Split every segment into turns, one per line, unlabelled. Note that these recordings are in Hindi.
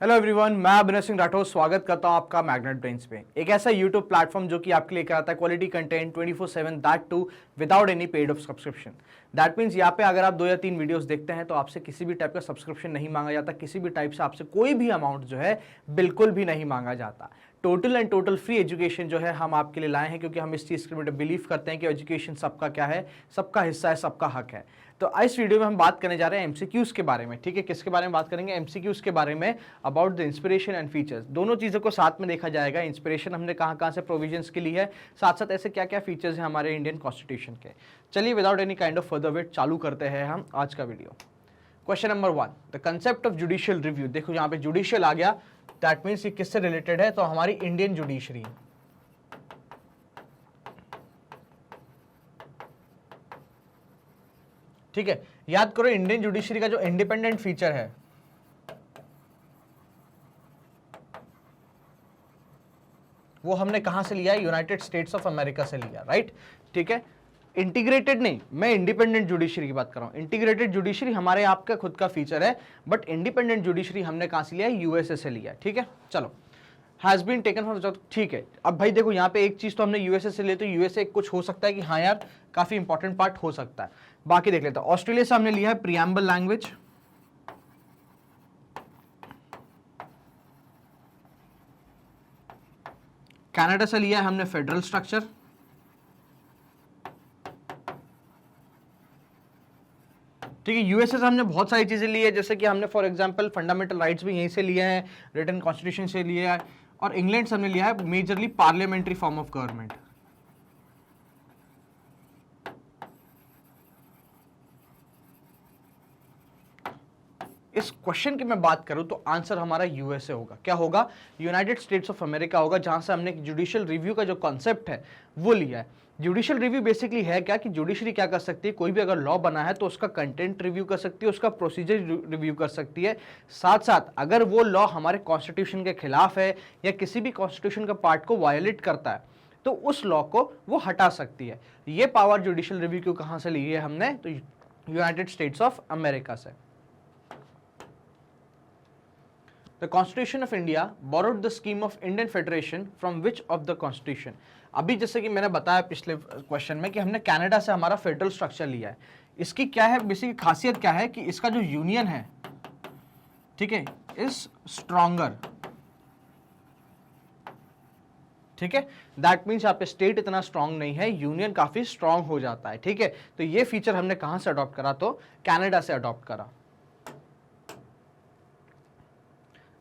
हेलो एवरीवन, मैं अभिनव सिंह राठौर स्वागत करता हूं आपका मैग्नेट ब्रेन्स पे। एक ऐसा यूट्यूब प्लेटफॉर्म जो कि आपके लिए कराता है quality content 24/7, that too without any paid of subscription. That means यहाँ पे अगर आप 2 या 3 वीडियोस देखते हैं तो आपसे किसी भी टाइप का सब्सक्रिप्शन नहीं मांगा जाता, किसी भी टाइप से आपसे कोई भी अमाउंट जो है बिल्कुल भी नहीं मांगा जाता। Total and total free education जो है हम आपके लिए लाए हैं, क्योंकि हम इस चीज़ के बिलीव करते हैं कि एजुकेशन सबका क्या है, सबका हिस्सा है, सबका हक है। तो इस वीडियो में हम बात करने जा रहे हैं एमसीक्यूज के बारे में। ठीक है, किसके बारे में बात करेंगे? एमसीक्यूज के बारे में, about the inspiration and features. दोनों चीज़ों को साथ में देखा जाएगा। इंस्पिरेशन हमने कहाँ कहाँ से प्रोविजंस के लिए है, साथ साथ ऐसे क्या क्या फीचर्स हैं हमारे इंडियन कॉन्स्टिट्यूशन के। चलिए without any kind of further wait चालू करते हैं हम आज का video. Question number 1, the concept of judicial review. देखो यहाँ पे जुडिशियल आ गया, दैट मीन्स ये किससे रिलेटेड है? तो हमारी इंडियन जुडिशरी। ठीक है, याद करो इंडियन जुडिशरी का जो इंडिपेंडेंट फीचर है वो हमने कहां से लिया है? यूनाइटेड स्टेट्स ऑफ अमेरिका से लिया, राइट? ठीक है, इंटीग्रेटेड नहीं, मैं इंडिपेंडेंट जुडिशरी की बात कर रहा हूं। इंटीग्रेटेड जुडिशरी हमारे आपका खुद का फीचर है, बट इंडिपेंडेंट जुडिशरी हमने कहां से लिया है? यूएसए से लिया। ठीक है, चलो, हैज बीन टेकन फ्रॉम। ठीक है, अब भाई देखो यहाँ पे एक चीज तो हमने यूएसए से ले, तो यूएसए कुछ हो सकता है कि हाँ यार काफी इंपॉर्टेंट पार्ट हो सकता है। बाकी देख लेते हैं। ऑस्ट्रेलिया से हमने लिया है प्रियम्बल लैंग्वेज। कनाडा से लिया है हमने फेडरल स्ट्रक्चर। ठीक है, यूएसए से हमने बहुत सारी चीजें ली है, जैसे कि हमने फॉर एग्जांपल फंडामेंटल राइट्स भी यहीं से लिए हैं, रिटन कॉन्स्टिट्यूशन से लिया है, और इंग्लैंड से हमने लिया है majorly parliamentary form of government. इस क्वेश्चन की मैं बात करूं तो आंसर हमारा यूएसए होगा। क्या होगा? यूनाइटेड स्टेट्स ऑफ अमेरिका होगा, जहां से हमने जुडिशियल रिव्यू का जो कॉन्सेप्ट है वो लिया है। जुडिशियल रिव्यू बेसिकली है क्या कि जुडिशरी क्या कर सकती है, कोई भी अगर लॉ बना है तो उसका कंटेंट रिव्यू कर सकती है, उसका प्रोसीजर रिव्यू कर सकती है। साथ साथ अगर वो लॉ हमारे कॉन्स्टिट्यूशन के खिलाफ है या किसी भी कॉन्स्टिट्यूशन का पार्ट को वायलेट करता है तो उस लॉ को वो हटा सकती है। ये पावर जुडिशियल रिव्यू को कहां से ली है हमने? तो यूनाइटेड स्टेट्स ऑफ अमेरिका से। The Constitution of India borrowed the scheme of Indian Federation from which of the Constitution? अभी जैसे कि मैंने बताया पिछले क्वेश्चन में कि हमने कनाडा से हमारा फेडरल स्ट्रक्चर लिया है। इसकी क्या है बेसिक खासियत, क्या है कि इसका जो यूनियन है, ठीक है, इज स्ट्रॉन्गर। ठीक है, दैट मीन्स यहाँ पे स्टेट इतना स्ट्रांग नहीं है, यूनियन काफी स्ट्रांग हो जाता है। ठीक है, तो ये फीचर हमने कहां से अडॉप्ट करा? तो कनाडा से अडॉप्ट करा।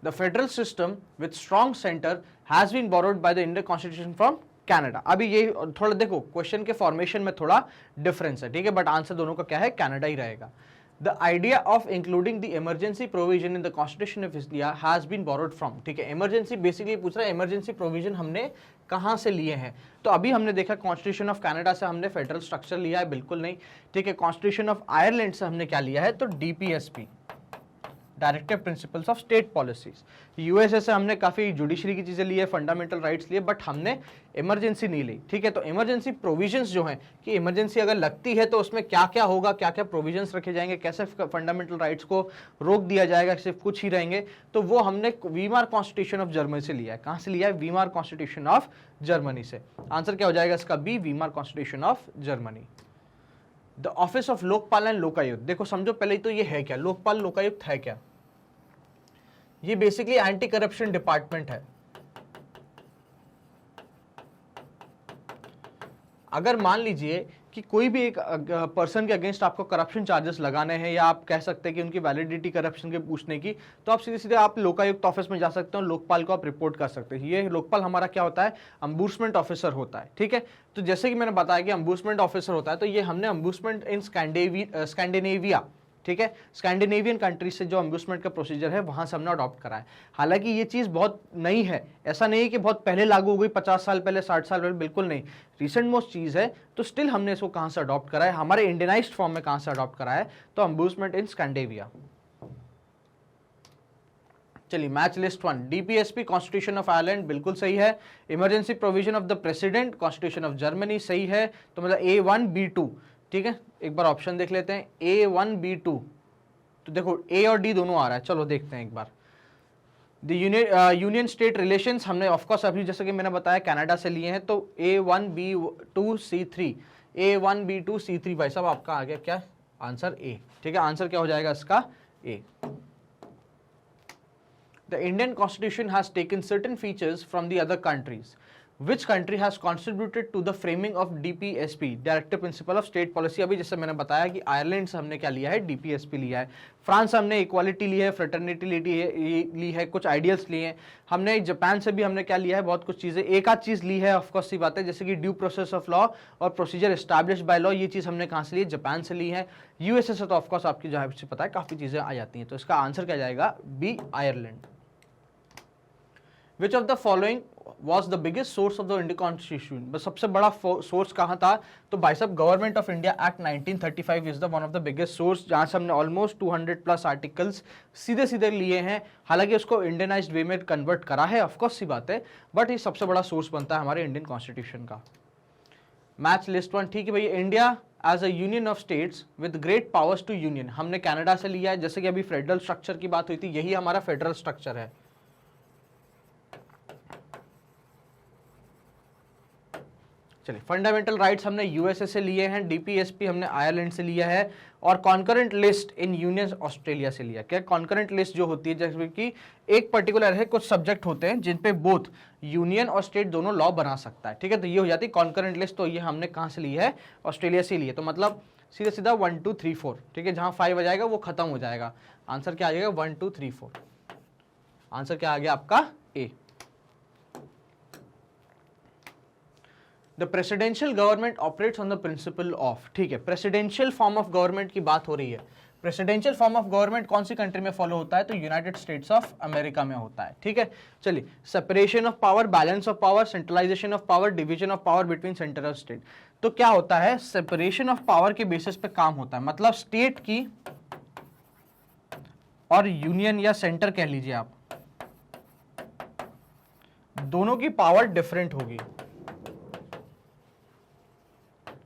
The federal system with strong center has been borrowed by the Indian Constitution from Canada। अभी ये थोड़ा देखो क्वेश्चन के फॉर्मेशन में थोड़ा डिफरेंस है, ठीक है, बट आंसर दोनों का क्या है? कनाडा ही रहेगा। The idea of including the emergency provision in the Constitution of India has been borrowed from। ठीक है, इमरजेंसी बेसिकली पूछ रहा है इमरजेंसी प्रोविजन हमने कहां से लिए हैं? तो अभी हमने देखा कॉन्स्टिट्यूशन ऑफ कनाडा से हमने फेडरल स्ट्रक्चर लिया है, बिल्कुल नहीं। ठीक है, कॉन्स्टिट्यूशन ऑफ आयरलैंड से हमने क्या लिया है? तो DPSP, directive principles of state policies. USA से हमने काफी जुडिशरी की चीजें ली है, फंडामेंटल राइट्स लिए, बट हमने इमरजेंसी नहीं ली। ठीक है, तो इमरजेंसी प्रोविजंस जो हैं कि इमरजेंसी अगर लगती है तो उसमें क्या क्या होगा, क्या क्या प्रोविजंस रखे जाएंगे, कैसे फंडामेंटल राइट्स को रोक दिया जाएगा, सिर्फ कुछ ही रहेंगे, तो वो हमने वीमार कॉन्स्टिट्यूशन ऑफ जर्मनी से लिया है। कहां से लिया है? वीमार कॉन्स्टिट्यूशन ऑफ जर्मनी से। आंसर क्या हो जाएगा इसका? B, Weimar constitution of Germany. The office of Lokpal and Lokayukta. देखो समझो पहले तो ये है क्या, लोकपाल लोकायुक्त है क्या? ये बेसिकली एंटी करप्शन डिपार्टमेंट है। अगर मान लीजिए कि कोई भी एक पर्सन के अगेंस्ट आपको करप्शन चार्जेस लगाने हैं, या आप कह सकते हैं कि उनकी वैलिडिटी करप्शन के पूछने की, तो आप सीधे सीधे आप लोकायुक्त ऑफिस में जा सकते हो, लोकपाल को आप रिपोर्ट कर सकते हैं। ये लोकपाल हमारा क्या होता है? अम्बूसमेंट ऑफिसर होता है। ठीक है, तो जैसे कि मैंने बताया कि अम्बूसमेंट ऑफिसर होता है, तो ये हमने अम्बूसमेंट इन स्कैंडिनेविया, ठीक है, स्कैंडिनेवियन कंट्री से जो अम्बूसमेंट का प्रोसीजर है वहां से हमने अडॉप्ट करा है। हालांकि ये चीज बहुत नई है, ऐसा नहीं है कि बहुत पहले लागू हो गई, 50 साल पहले, 60 साल पहले, बिल्कुल नहीं, रिसेंट मोस्ट चीज है। तो स्टिल हमने इसको कहां से अडॉप्ट करा है? हमारे इंडियनाइज्ड फॉर्म में कहां से अडॉप्ट करा है? तो अम्बूसमेंट इन स्कैंडिनेविया। चलिए, match list 1, DPSP constitution of Ireland, बिल्कुल सही है। Emergency provision of the president, constitution of Germany, सही है। तो मतलब A1 B2, ठीक है, एक बार ऑप्शन देख लेते हैं, A1 B2, तो देखो ए और डी दोनों आ रहा है, चलो देखते हैं एक बार। द यूनियन स्टेट रिलेशंस हमने ऑफकोर्स अभी जैसे कि मैंने बताया कनाडा से लिए हैं, तो A1B2C3, A1B2C3 भाई साहब आपका आ गया क्या आंसर ए, ठीक है, आंसर क्या हो जाएगा इसका ए। The Indian constitution has taken certain features from the other countries. Which country has contributed to the framing of DPSP, Directive Principle of State Policy? अभी जैसे मैंने बताया कि आयरलैंड से हमने क्या लिया है, DPSP लिया है, फ्रांस हमने इक्वालिटी ली है, फ्रेटर्निटी ली है, कुछ आइडियल्स लिए हैं, हमने जापान से भी हमने क्या लिया है, बहुत कुछ चीजें, एक आध चीज ली है ऑफकोर्स सी बात है, जैसे कि ड्यू प्रोसेस ऑफ लॉ और प्रोसीजर एस्टैब्लिश बाय लॉ, ये चीज हमने कहां से ली है, जापान से ली है। यूएसए से तो ऑफकोर्स आपकी जो है पता है काफी चीजें आ जाती हैं, तो इसका आंसर क्या जाएगा B Ireland. Which of the following was the biggest source of the Indian Constitution? बस सबसे बड़ा सोर्स कहाँ था, तो भाई साहब government of India act 1935 is the one of the biggest source, जहाँ से हमने ऑलमोस्ट 200 प्लस आर्टिकल्स सीधे सीधे लिए हैं, हालांकि उसको इंडियनाइज्ड वे में कन्वर्ट करा है ऑफकोर्स सी बात है, बट ये सबसे बड़ा सोर्स बनता है हमारे इंडियन कॉन्स्टिट्यूशन का। मैच लिस्ट वन, ठीक है भैया, India as a union of states with great powers to union, हमने कनाडा से लिया है, जैसे कि अभी फेडरल स्ट्रक्चर की बात हुई थी, यही हमारा फेडरल स्ट्रक्चर है। चलिए, फंडामेंटल राइट्स हमने यूएसए से लिए हैं, डीपीएसपी हमने आयरलैंड से लिया है, और concurrent list in union Australia से लिया। क्या कॉन्करेंट लिस्ट जो होती है, जैसे कि एक पर्टिकुलर है, कुछ सब्जेक्ट होते हैं जिन पे बोथ यूनियन और स्टेट दोनों लॉ बना सकता है, ठीक है, तो ये हो जाती है कॉन्करेंट लिस्ट, तो ये हमने कहाँ से ली है, ऑस्ट्रेलिया से ली है, तो मतलब सीधा सीधा 1 2 3 4, ठीक है, जहां 5 आ जाएगा वो खत्म हो जाएगा, आंसर क्या आ जाएगा 1 2 3 4, आंसर क्या आ गया आपका A. The presidential government operates on the principle of, ठीक है, प्रेसिडेंशियल फॉर्म ऑफ गवर्नमेंट की बात हो रही है, प्रेसिडेंशियल फॉर्म ऑफ गवर्नमेंट कौन सी कंट्री में फॉलो होता है, तो यूनाइटेड स्टेट्स ऑफ अमेरिका में होता है, ठीक है। चलिए, separation of power, balance of power, centralisation of power, division of power between centre और स्टेट, तो क्या होता है, सेपरेशन ऑफ पावर के बेसिस पे काम होता है, मतलब स्टेट की और यूनियन या सेंटर कह लीजिए आप, दोनों की पावर डिफरेंट होगी,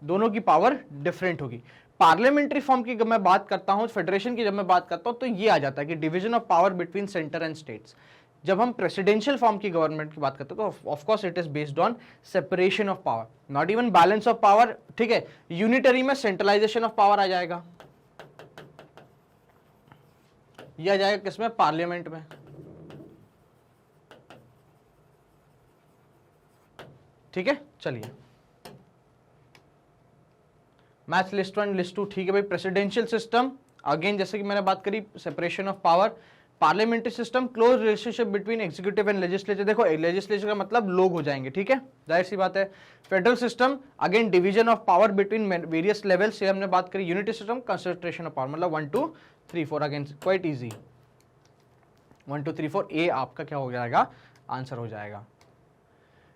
दोनों की पावर डिफरेंट होगी। पार्लियामेंट्री फॉर्म की जब मैं बात करता हूं, फेडरेशन की जब मैं बात करता हूं, तो ये आ जाता है कि division of power between centre and states. जब हम प्रेसिडेंशियल फॉर्म की गवर्नमेंट की बात करते हैं तो of course it is based on separation of power, not even balance of power, ठीक है। यूनिटरी में सेंट्रलाइजेशन ऑफ पावर आ जाएगा, यह आ जाएगा किसमें, पार्लियामेंट में, ठीक है। चलिए, match list one list two, ठीक है भाई, प्रेसिडेंशियल सिस्टम अगेन जैसे कि मैंने बात करी, separation of power, parliamentary system, close relationship between executive and legislature, देखो लेजिस्लेचर का मतलब लोग हो जाएंगे, ठीक है, जाहिर सी बात है। Federal system again division of power between various levels, से हमने बात करी। Unity system concentration of power, मतलब 1 2 3 4, अगेन क्वाइट इजी, 1 2 3 4, ए आपका क्या हो जाएगा, आंसर हो जाएगा।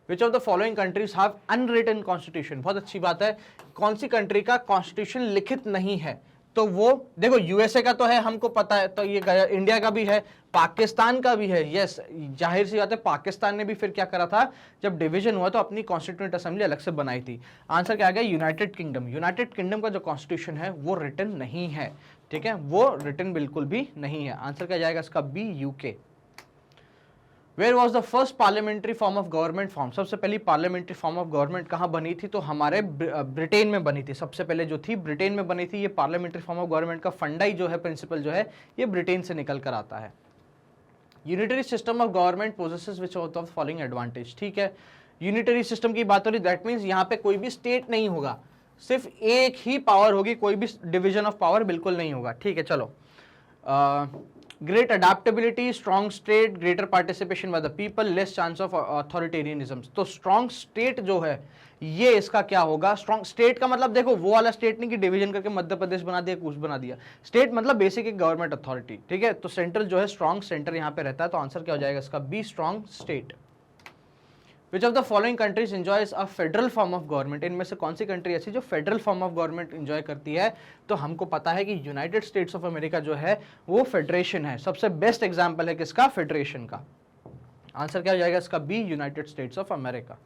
Which of the following countries have unwritten constitution? बहुत अच्छी बात है, कौन सी कंट्री का कॉन्स्टिट्यूशन लिखित नहीं है, तो वो देखो यूएसए का तो है, हमको पता है, तो ये इंडिया का भी है, पाकिस्तान का भी है, यस, जाहिर सी बात है, पाकिस्तान ने भी फिर क्या करा था, जब डिवीजन हुआ तो अपनी कॉन्स्टिट्यूएंट असेंबली अलग से बनाई थी। आंसर क्या आ गया, यूनाइटेड किंगडम। यूनाइटेड किंगडम का जो कॉन्स्टिट्यूशन है वो रिटन नहीं है, ठीक है, वो रिटन बिल्कुल भी नहीं है। आंसर क्या जाएगा इसका B, UK. Where was the first parliamentary form of government form, सबसे पहली पार्लियामेंट्री फॉर्म ऑफ गवर्नमेंट कहाँ बनी थी, तो हमारे ब्रिटेन में बनी थी, सबसे पहले जो थी ब्रिटेन में बनी थी। ये पार्लियामेंट्री फॉर्म ऑफ गवर्नमेंट का फंडा ही जो है, प्रिंसिपल जो है, ये ब्रिटेन से निकल कर आता है। Unitary system of government possesses which of the following advantage, ठीक है, यूनिटरी सिस्टम की बात हो रही, दैट मीन्स यहाँ पे कोई भी स्टेट नहीं होगा, सिर्फ एक ही पावर होगी, कोई भी डिविजन ऑफ पावर बिल्कुल नहीं होगा, ठीक है। चलो, great adaptability, strong state, greater participation by the people, less chance of authoritarianism, तो स्ट्रॉन्ग स्टेट जो है ये इसका क्या होगा, स्ट्रॉन्ग स्टेट का मतलब देखो वो वाला स्टेट नहीं कि डिवीजन करके मध्य प्रदेश बना दिया, कुछ बना दिया, स्टेट मतलब बेसिक एक गवर्नमेंट अथॉरिटी, ठीक है, तो सेंट्रल जो है स्ट्रॉन्ग सेंटर यहाँ पे रहता है, तो आंसर क्या हो जाएगा इसका B, strong state. Which of the following countries enjoys a federal form of government, इनमें से कौन सी कंट्री ऐसी जो federal form of government enjoy करती है, तो हमको पता है कि यूनाइटेड स्टेट्स ऑफ अमेरिका जो है वो फेडरेशन है, सबसे बेस्ट एग्जांपल है किसका, फेडरेशन का। आंसर क्या हो जाएगा इसका B, United States of America.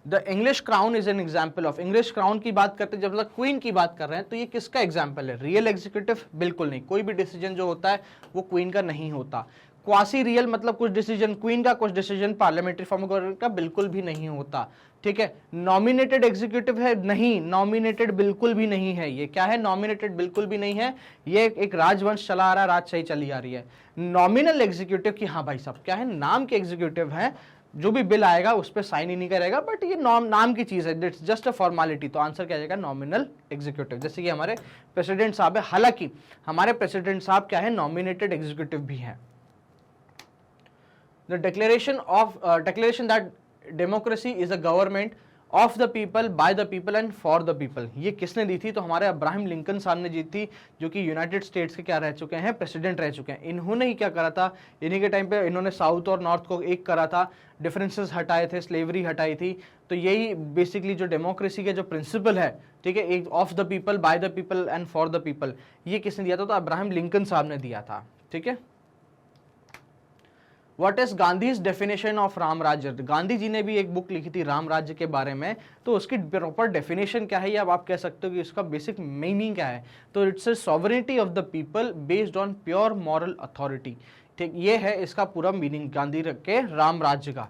The English crown is an example of, English crown की बात करते हैं जब तक क्वीन की बात कर रहे हैं, तो ये किसका एग्जाम्पल है, रियल एग्जीक्यूटिव बिल्कुल नहीं, कोई भी डिसीजन जो होता है वो क्वीन का नहीं होता। क्वासी रियल मतलब कुछ डिसीजन क्वीन का, कुछ decision parliamentary form of government का बिल्कुल भी नहीं होता, ठीक है। नॉमिनेटेड एग्जीक्यूटिव है, नहीं, नॉमिनेटेड बिल्कुल भी नहीं है। ये क्या है? नॉमिनेटेड बिल्कुल भी नहीं है। ये एक राजवंश चला आ रहा है, राजशाही चली आ रही है। नॉमिनल एग्जीक्यूटिव की, हाँ भाई साहब क्या है, नाम के एग्जीक्यूटिव है, जो भी बिल आएगा उस पर साइन ही नहीं करेगा, बट ये नाम की चीज है, इट्स जस्ट अ फॉर्मेलिटी। तो आंसर क्या जाएगा? Nominal executive. जैसे कि हमारे प्रेसिडेंट साहब है, हालांकि हमारे प्रेसिडेंट साहब क्या है? नॉमिनेटेड एग्जीक्यूटिव भी है। The declaration that democracy is a government of the people, by the people and for the people, ये किसने दी थी? तो हमारे अब्राहम लिंकन साहब ने दी थी, जो कि यूनाइटेड स्टेट्स के क्या रह चुके हैं? प्रेसिडेंट रह चुके हैं। इन्होंने ही क्या करा था? इन्हीं के टाइम पे इन्होंने साउथ और नॉर्थ को एक करा था, डिफरेंसेस हटाए थे, स्लेवरी हटाई थी। तो यही बेसिकली जो डेमोक्रेसी के जो प्रिंसिपल है, ठीक है, एक of the people, by the people and for the people, ये किसने दिया था? तो अब्राहम लिंकन साहब ने दिया था, ठीक है। What is Gandhi's definition of Ram राज्य? गांधी जी ने भी एक बुक लिखी थी राम राज्य के बारे में, तो उसकी प्रॉपर डेफिनेशन क्या है, या आप कह सकते हो कि इसका बेसिक मीनिंग क्या है? तो it's a sovereignty of the people based on pure moral authority, ठीक, ये है इसका पूरा मीनिंग गांधी के राम राज्य का।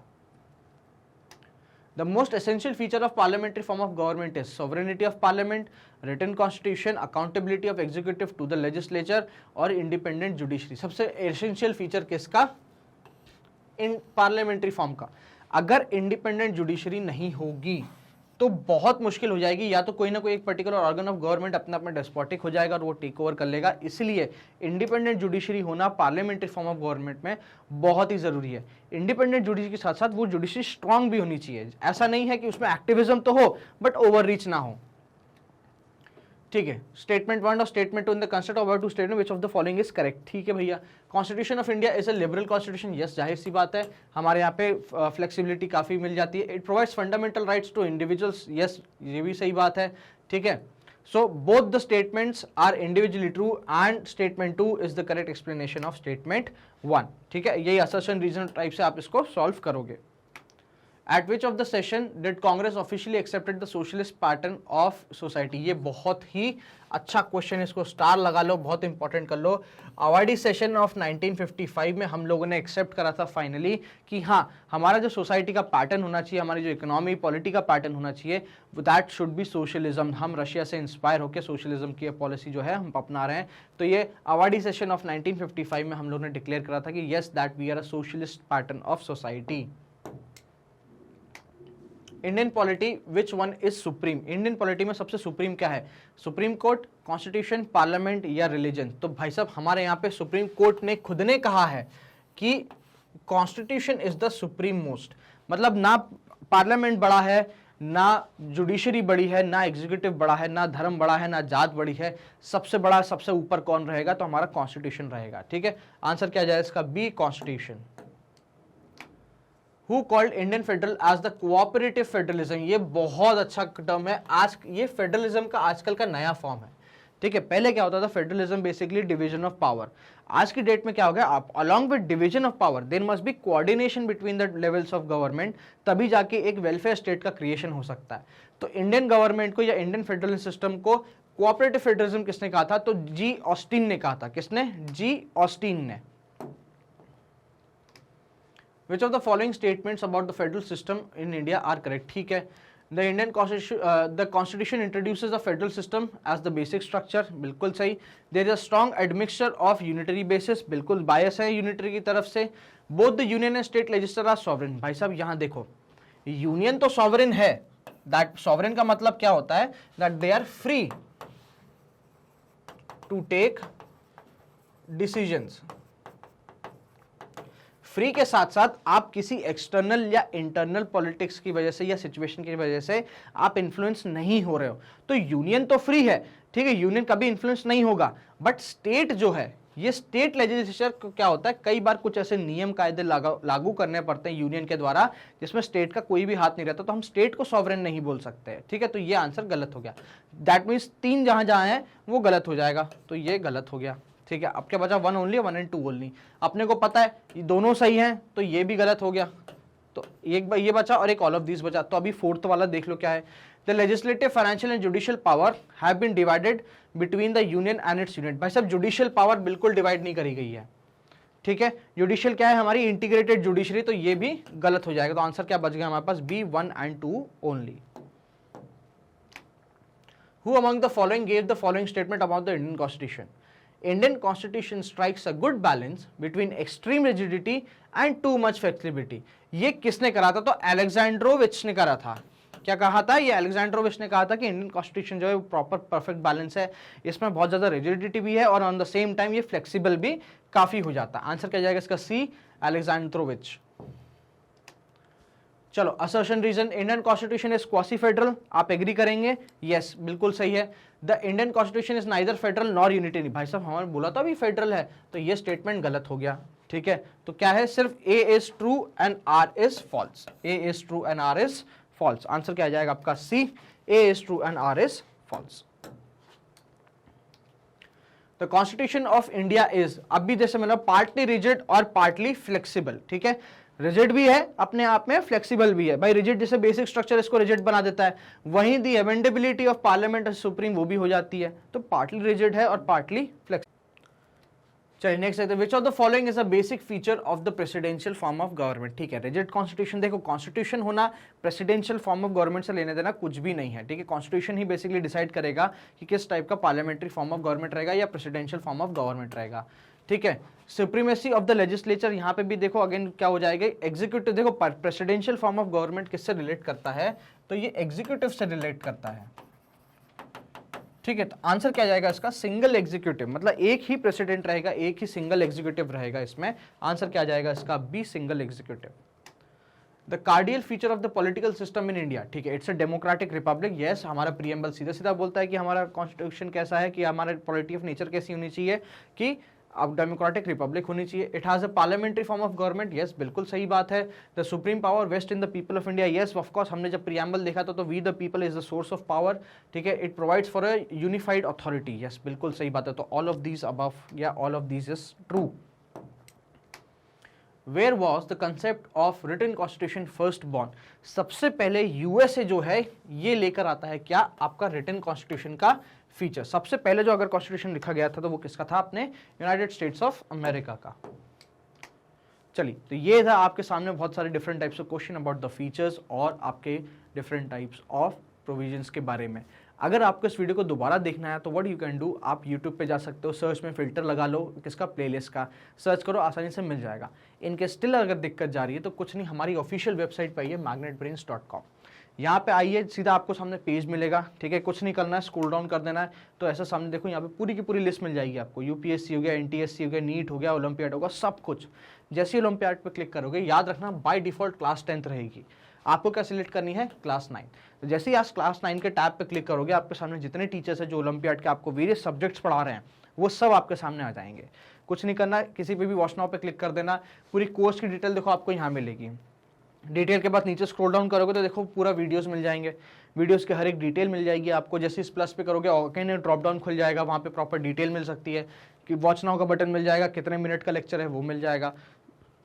The most essential feature of parliamentary form of government is sovereignty of parliament, written constitution, accountability of executive to the legislature और independent judiciary। सबसे essential feature किसका? इन पार्लियामेंट्री फॉर्म का। अगर इंडिपेंडेंट जुडिशरी नहीं होगी तो बहुत मुश्किल हो जाएगी, या तो कोई ना कोई एक पर्टिकुलर ऑर्गन ऑफ गवर्नमेंट अपने आप में डेस्पोटिक हो जाएगा और वो टेक ओवर कर लेगा। इसलिए इंडिपेंडेंट जुडिशरी होना पार्लियामेंट्री फॉर्म ऑफ गवर्नमेंट में बहुत ही जरूरी है। इंडिपेंडेंट जुडिशरी के साथ साथ वो जुडिशरी स्ट्रांग भी होनी चाहिए। ऐसा नहीं है कि उसमें एक्टिविज्म तो हो बट ओवर रीच ना हो, ठीक है। स्टेटमेंट 1 और statement 2 in the concept of two statement which of the following is correct, ठीक है भैया। Constitution of India is a liberal constitution, yes, जाहिर सी बात है, हमारे यहाँ पे फ्लेक्सिबिलिटी काफी मिल जाती है। It provides fundamental rights to individuals, yes, ये भी सही बात है, ठीक है। So both the statements are individually true and statement 2 is the correct explanation of statement 1, ठीक है। यही असर्शन रीजन टाइप से आप इसको सॉल्व करोगे। At which of the session did Congress officially accepted the socialist pattern of society? ये बहुत ही अच्छा क्वेश्चन, इसको स्टार लगा लो, बहुत इंपॉर्टेंट कर लो। अवार्डी सेशन ऑफ 1955 में हम लोगों ने एक्सेप्ट करा था फाइनली कि हाँ, हमारा जो सोसाइटी का पैटर्न होना चाहिए, हमारी जो इकोनॉमी पॉलिटी का पैटर्न होना चाहिए, दैट शुड बी सोशलिज्म। हम रशिया से इंस्पायर होकर सोशलिज्म की पॉलिसी जो है हम अपना रहे हैं। तो ये अवार्डी सेशन ऑफ 1955 में हम लोगों ने डिक्लेयर करा था कि yes, that we are a socialist pattern of society. Indian polity which one is supreme? Indian polity में सबसे सुप्रीम क्या है? सुप्रीम कोर्ट, कॉन्स्टिट्यूशन, पार्लियामेंट या रिलीजन? तो भाई साहब हमारे यहाँ पे सुप्रीम कोर्ट ने खुद ने कहा है कि constitution is the supreme most. मतलब ना पार्लियामेंट बड़ा है, ना जुडिशरी बड़ी है, ना एग्जीक्यूटिव बड़ा है, ना धर्म बड़ा है, ना जात बड़ी है। सबसे बड़ा, सबसे ऊपर कौन रहेगा? तो हमारा कॉन्स्टिट्यूशन रहेगा, ठीक है। आंसर क्या जाए इसका? B, constitution. Who called Indian Federal as the cooperative federalism? ये बहुत अच्छा टर्म है। आज ये फेडरलिज्म का आजकल का नया फॉर्म है, ठीक है। पहले क्या होता था? Federalism basically division of power. आज की डेट में क्या हो गया? आप along with division of power there must be coordination between the levels of government, तभी जाके एक वेलफेयर स्टेट का क्रिएशन हो सकता है। तो इंडियन गवर्नमेंट को या इंडियन फेडरल सिस्टम को कोऑपरेटिव फेडरलिज्म किसने कहा था? तो जी ऑस्टिन ने कहा था। किसने? जी ऑस्टिन ने। Which of the following statements about the federal system in India are correct? ठीक है। The Indian Constitution introduces the federal system as the basic structure, बिल्कुल सही। There is a strong admixture of unitary basis, बिल्कुल bias है unitary की तरफ से। Both the union and state legislature are sovereign। भाई साहब यहाँ देखो, यूनियन तो sovereign है, that sovereign का मतलब क्या होता है? That they are free to take decisions। Free के साथ साथ आप किसी एक्सटर्नल या इंटरनल पॉलिटिक्स की वजह से या सिचुएशन की वजह से आप इन्फ्लुएंस नहीं हो रहे हो। तो यूनियन तो फ्री है, ठीक है, यूनियन कभी इन्फ्लुएंस नहीं होगा। बट स्टेट जो है, ये स्टेट लेजिस्लेचर क्या होता है? कई बार कुछ ऐसे नियम कायदे लागू करने पड़ते हैं यूनियन के द्वारा जिसमें स्टेट का कोई भी हाथ नहीं रहता, तो हम स्टेट को सॉवरेन नहीं बोल सकते, ठीक है। तो ये आंसर गलत हो गया। दैट मीन्स 3 जहां जहां है वो गलत हो जाएगा, तो ये गलत हो गया, ठीक है। अब क्या बचा? 1 ओनली, 1 and 2 ओनली। अपने को पता है ये दोनों सही हैं, तो ये भी गलत हो गया। तो एक ये बचा और एक ऑल ऑफ दिस बचा। तो अभी 4th वाला देख लो क्या है। The legislative, financial and judicial power have been divided between the union and its unit. भाई साहब जुडिशियल पावर बिल्कुल डिवाइड नहीं करी गई है, ठीक है, जुडिशियल क्या है हमारी, इंटीग्रेटेड जुडिशरी, तो ये भी गलत हो जाएगा। तो आंसर क्या बच गया हमारे पास, B 1 and 2 only. Who among the following gave the following statement about the Indian Constitution? Indian Constitution strikes a good balance between extreme rigidity and too much flexibility. ये किसने करा था, तो अलेक्जेंड्रोविच ने करा था। क्या कहा था, ये अलेक्जेंड्रोविच ने कहा था कि इंडियन कॉन्स्टिट्यूशन जो है प्रॉपर परफेक्ट बैलेंस है, इसमें बहुत ज्यादा रिजिडिटी भी है और ऑन द सेम टाइम ये फ्लेक्सिबल भी काफी हो जाता है। आंसर क्या जाएगा इसका, सी, अलेक्जेंड्रोविच। चलो, assertion reason, Indian constitution is quasi federal, आप एग्री करेंगे, यस बिल्कुल सही है। The Indian constitution is neither federal nor unitary, भाई साहब हमारे बोला था भी फेडरल है, तो ये स्टेटमेंट गलत हो गया। ठीक है, तो क्या है, सिर्फ A is true and R is false, A is true and R is false. Answer क्या आ जाएगा आपका, C, A is true and R is false. The constitution of India is, अब भी जैसे मतलब पार्टली रिजिड और पार्टली फ्लेक्सिबल। ठीक है, रिजिड भी है अपने आप में, फ्लेक्सिबल भी है। भाई रिजिड जैसे बेसिक स्ट्रक्चर इसको रिजिड बना देता है, वहीं दी अमेंडेबिलिटी ऑफ पार्लियामेंट सुप्रीम वो भी हो जाती है, तो पार्टली रिजिड है और पार्टली फ्लेक्सिबल। चलिए नेक्स्ट है, विच of the following is a basic feature of the presidential form of government. ठीक है, रिजिड कॉन्स्टिट्यूशन, देखो कॉन्स्टिट्यूशन होना प्रेसिडेंशियल फॉर्म ऑफ गवर्नमेंट से लेने देना कुछ भी नहीं है। ठीक है, कॉन्स्टिट्यूशन ही बेसिकली डिसाइड करेगा कि किस टाइप का पार्लियामेंट्री फॉर्म ऑफ गवर्नमेंट रहेगा या प्रेसिडेंशियल फॉर्म ऑफ गवर्नमेंट रहेगा। ठीक है, सुप्रीमेसी ऑफ द लेजिस्लेचर, यहाँ पे भी देखो अगेन क्या हो जाएगा, एग्जीक्यूटिव। देखो प्रेसिडेंशियल फॉर्म ऑफ गवर्नमेंट किससे रिलेट करता है, तो ये एग्जीक्यूटिव से रिलेट करता है। ठीक है, तो आंसर क्या जाएगा इसका, सिंगल एग्जीक्यूटिव, मतलब एक ही प्रेसिडेंट रहेगा, एक ही सिंगल एग्जीक्यूटिव रहेगा इसमें। आंसर क्या जाएगा इसका, B, single executive. The cardinal feature of the political system in India, ठीक है, it's a democratic republic. Yes, हमारा प्रीएम्बल सीधा सीधा बोलता है कि हमारा कॉन्स्टिट्यूशन कैसा है, कि हमारा पॉलिटी ऑफ नेचर कैसी होनी चाहिए, कि अब डेमोक्रेटिक रिपब्लिक होनी चाहिए। It has a parliamentary form of government, yes बिल्कुल सही बात है। The supreme power vest in the people of India, yes of course, हमने जब प्रीएम्बल देखा था तो we the people is the source of power. ठीक है, it provides for a unified authority, yes बिल्कुल सही बात है। तो ऑल ऑफ दीज अबव या all of these is true. Where was the concept of written constitution first born, सबसे पहले यूएसए जो है ये लेकर आता है क्या, आपका रिटन कॉन्स्टिट्यूशन का फीचर। सबसे पहले जो अगर कॉन्स्टिट्यूशन लिखा गया था तो वो किसका था, अपने यूनाइटेड स्टेट्स ऑफ अमेरिका का। चलिए, तो ये था आपके सामने बहुत सारे different types of question about the features और आपके डिफरेंट टाइप्स ऑफ प्रोविजंस के बारे में। अगर आपको इस वीडियो को दोबारा देखना है तो व्हाट यू कैन डू, आप यूट्यूब पे जा सकते हो, सर्च में फिल्टर लगा लो, किसका, प्लेलिस्ट का सर्च करो, आसानी से मिल जाएगा। इनके स्टिल अगर दिक्कत जा रही है तो कुछ नहीं, हमारी ऑफिशियल वेबसाइट पर आइए magnetbrains.com, यहाँ पे आइए, सीधा आपको सामने पेज मिलेगा। ठीक है, कुछ नहीं करना है, स्क्रॉल डाउन कर देना है, तो ऐसा सामने देखो यहाँ पे पूरी की पूरी लिस्ट मिल जाएगी आपको। यूपीएससी हो गया, एनटीएससी हो गया, नीट हो गया, ओलंपियाड होगा, सब कुछ। जैसे ही ओलंपियाड पे क्लिक करोगे, याद रखना बाय डिफॉल्ट क्लास 10th रहेगी, आपको क्या सिलेक्ट करनी है, क्लास 9। तो जैसे ही आज क्लास 9 के टैब पे क्लिक करोगे, आपके सामने जितने टीचर्स हैं जो ओलंपियाड के आपको वेरियस सब्जेक्ट्स पढ़ा रहे हैं वो सब आपके सामने आ जाएंगे। कुछ नहीं करना, किसी पे भी वॉच नाउ पे क्लिक कर देना, पूरी कोर्स की डिटेल देखो आपको यहाँ मिलेगी। डिटेल के बाद नीचे स्क्रॉल डाउन करोगे तो देखो पूरा वीडियोस मिल जाएंगे, वीडियोस के हर एक डिटेल मिल जाएगी आपको। जैसे इस प्लस पे करोगे ऑकेन ड्रॉप डाउन खुल जाएगा, वहाँ पे प्रॉपर डिटेल मिल सकती है, कि वॉच नाउ का बटन मिल जाएगा, कितने मिनट का लेक्चर है वो मिल जाएगा।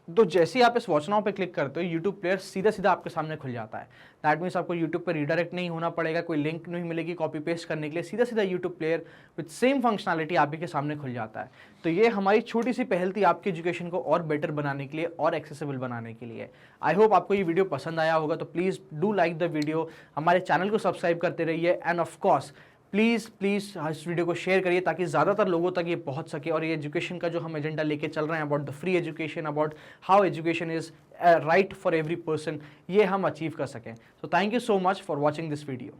तो जैसे ही आप इस वॉच नाउ पे क्लिक करते हो, यूट्यूब प्लेयर सीधा सीधा आपके सामने खुल जाता है। दैट मीन्स आपको यूट्यूब पे रीडायरेक्ट नहीं होना पड़ेगा, कोई लिंक नहीं मिलेगी कॉपी पेस्ट करने के लिए, सीधा सीधा YouTube player with same functionality आप ही के सामने खुल जाता है। तो ये हमारी छोटी सी पहल थी आपकी एजुकेशन को और बेटर बनाने के लिए और एक्सेसिबल बनाने के लिए। आई होप आपको ये वीडियो पसंद आया होगा, तो please do like the video, हमारे चैनल को सब्सक्राइब करते रहिए, एंड ऑफकोर्स प्लीज़ इस वीडियो को शेयर करिए ताकि ज़्यादातर लोगों तक ये पहुंच सके और ये एजुकेशन का जो हम एजेंडा लेके चल रहे हैं about the free education, about how education is right for every person, ये हम अचीव कर सकें। So thank you so much for watching this video.